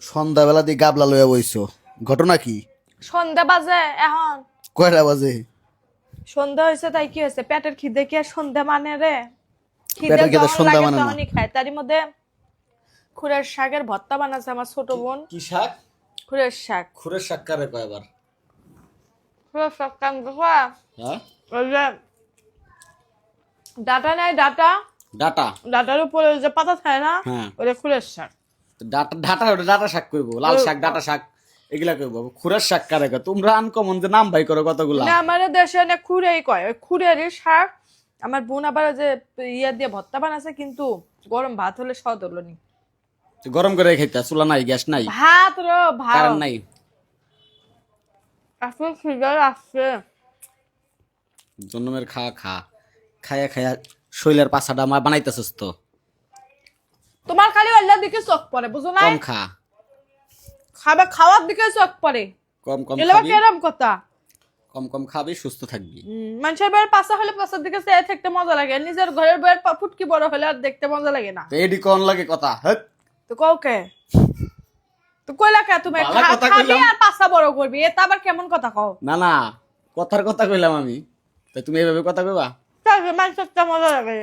সন্ধ্যাবেলা দিয়ে গাবলা লইয়া বইছো, ঘটনা কি? সন্ধ্যা বাজে এখন। কয়টা বাজে? সন্ধ্যা হয়েছে তাই কি হয়েছে? পেটের খিদে কি আর সন্ধ্যা মানে রে? খিদে পেটের খিদে যখন সন্ধ্যা লাগে মানে না। তখনই খায়। তারই মধ্যে খুরের শাকের ভর্তা বানাচ্ছে আমার ছোট বোন। কি শাক? খুরের শাক। খুরের শাক কারে কয় আবার? খুরের শাক কান দেখা হ্যাঁ, ওই যে ডাটা নাই, ডাটা ডাটা। ডাটার উপরে ওই যে পাতা থাকে না, হ্যাঁ, ওটা খুরের শাক। ডাটা ডাটা ওটা ডাটা শাক কইবো, লাল শাক ডাটা শাক এগুলা কইবো। খুরের শাক কারে কয়? তোমরা আনকমন যে নাম ভাই করো কতগুলা। না আমাদের দেশে অনেক খুরেই কয়, ওই খুরেরই শাক। আমার বোন আবার ওই যে ইয়া দিয়ে ভর্তা বানাচ্ছে, কিন্তু গরম ভাত হলে স্বাদ হলো নি। গরম করে খাইতা, চুলা নাই, গ্যাস নাই, ভাত রো ভাত কারেন্ট নাই। আসলে ফিগার আসছে। জন্মের খা খা খায়া খায়া শৈলের পাছাটা আমার বানাইতেছস তো। তোমার খালি আল্লাহর দিকে চোখ পড়ে, বুঝো না? কম খা, খাবে খাওয়ার দিকে চোখ পড়ে। কম কম এলো খাবি, কেরম কথা? কম কম খাবি, সুস্থ থাকবি। মানুষের বইয়ের পাশা হলে পাশার দিকে চেয়ে থাকতে মজা লাগে, নিজের ঘরের বইয়ের ফুটকি বড় হলে আর দেখতে মজা লাগে না। তো এডি কোন লাগে কথা? হ্যাঁ, তো কওকে তো কইলা কে তুমি ভালো কথা খাবি কইলাম। আর পাশা বড় করবি, এটা আবার কেমন কথা কও? না না, কথার কথা কইলাম আমি। তাই তুমি এইভাবে কথা কইবা? তাই মানুষের তো মজা লাগে।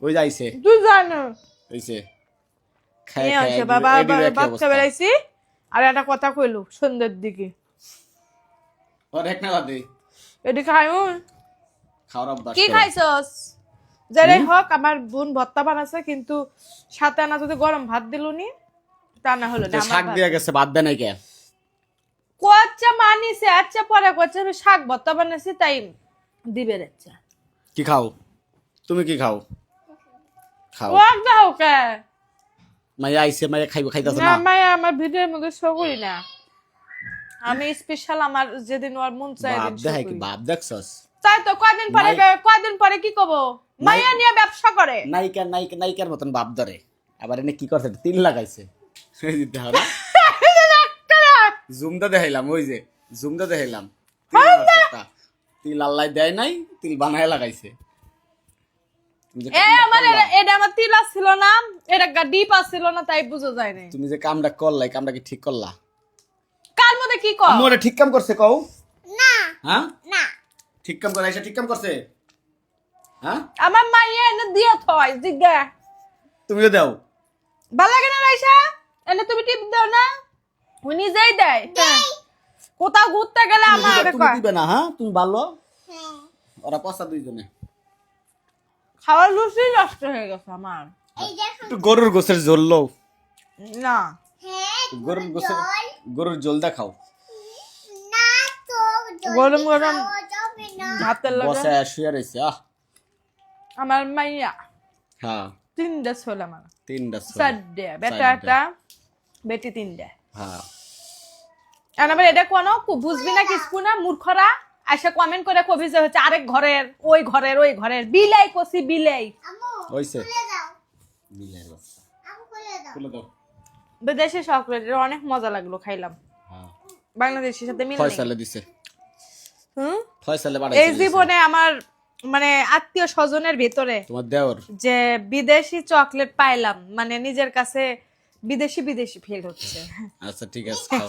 ওই যাইছে, তুই জানো হইছে নিয়ে খায়া হয়েছে খায়া বাবা এডির কি বাচ্চা অবস্থা। বেড়াইছি। আর একটা কথা কইলু সন্ধ্যের দিকে ওর এক না বাদে এটি খাইও খাওয়ার অভ্যাস কি করো। খাইছস? যারাই হোক আমার বোন ভর্তা বানাচ্ছে, কিন্তু সাথে আনা যদি গরম ভাত দিলুনি তা না হলো তো না। শাক দিয়া গেছে, বাদ দেয় নাই কে? কোয়াচ্চা মানিছে, আচ্ছা পরে কোয়াচ্চা আমি শাক ভর্তা বানাইছি তাই দিবে আচ্ছা। কি খাও তুমি? কি খাও? খাও। কোয়াক দাও কে? মাইয়া আইছে, মাইয়া খাইবো, খাইতাছ না না? মায়া আমার ভিডিওর মধ্যে শো করি না। আমি স্পেশাল আমার যেদিন ওর মন চায় বাপ দিন শো দেখাই কি? করি। বাপ দেখছস? তাই তো কয়দিন পরে কি কব? মায়া নিয়ে ব্যবসা করে। নায়িকা নায়িকা নায়িকার মতন বাপ ধরে। আবার এনে কি করছে? 3 লাগাইছে। দেখো না, জুমটা দেখাইলাম, ওই যে জুমটা দেখাইলাম। তিল আল্লাহ দেয় নাই, তিল বানায় লাগাইছে। তুমি যে আমার এটা আমার তিলা ছিল না, এটা ডিপ আসছিল না, তাই বুঝা যায় না। তুমি যে কামটা করলা, এই কামটা কি ঠিক করলা? কার মধ্যে কি কর? আম্মু এটা ঠিক কাম করছে কও? না হ্যাঁ, না ঠিক কাম করে, আইসা ঠিক কাম করছে? হ্যাঁ, আমার মাইয়া এনে দিয়ে থয় জিজ্ঞা তুমিও দাও। ভালো লাগে না রাইসা? এনে তুমি টিপ দাও না, ও নিজেই দেয়। কোথাও ঘুরতে গেলে আমার তুমি দিবে না? হ্যাঁ, তুমি ভালো। ওরা পচা দুইজনে। খাওয়ার রুচি নষ্ট হয়ে গেছে আমার। একটু গরুর গোছের ঝোল লও। না গরুর ঝোল দেখাও। গরম গরম ভাতের লাগে বসে শুয়ে রয়েছে। আমার মাইয়া হ্যাঁ, 3টা ছোল আমার, 3টা ছোল। 4টে বেটা, একটা বেটি, 3টে। হ্যাঁ, আর আবার এটা কোনো বুঝবি না কিছু না, মূর্খরা আইসা কমেন্ট করে কবি যে হচ্ছে আরেক ঘরের ওই ঘরের ওই ঘরের বিলাই কষি বিলাই। হইছে। বিলের বাচ্চা। খুলে দাও। বিদেশি চকলেট অনেক মজা লাগলো, খাইলাম। হ্যাঁ, বাংলাদেশের সাথে মিল নেই। ফয়সালে দিছে। হুম, ফয়সালে বাড়াইছে। এই জীবনে আমার মানে আত্মীয় স্বজনের ভিতরে তোমার দেওর যে বিদেশি চকলেট পাইলাম, মানে নিজের কাছে বিদেশি বিদেশি ফিল হচ্ছে। আচ্ছা ঠিক আছে, খাও।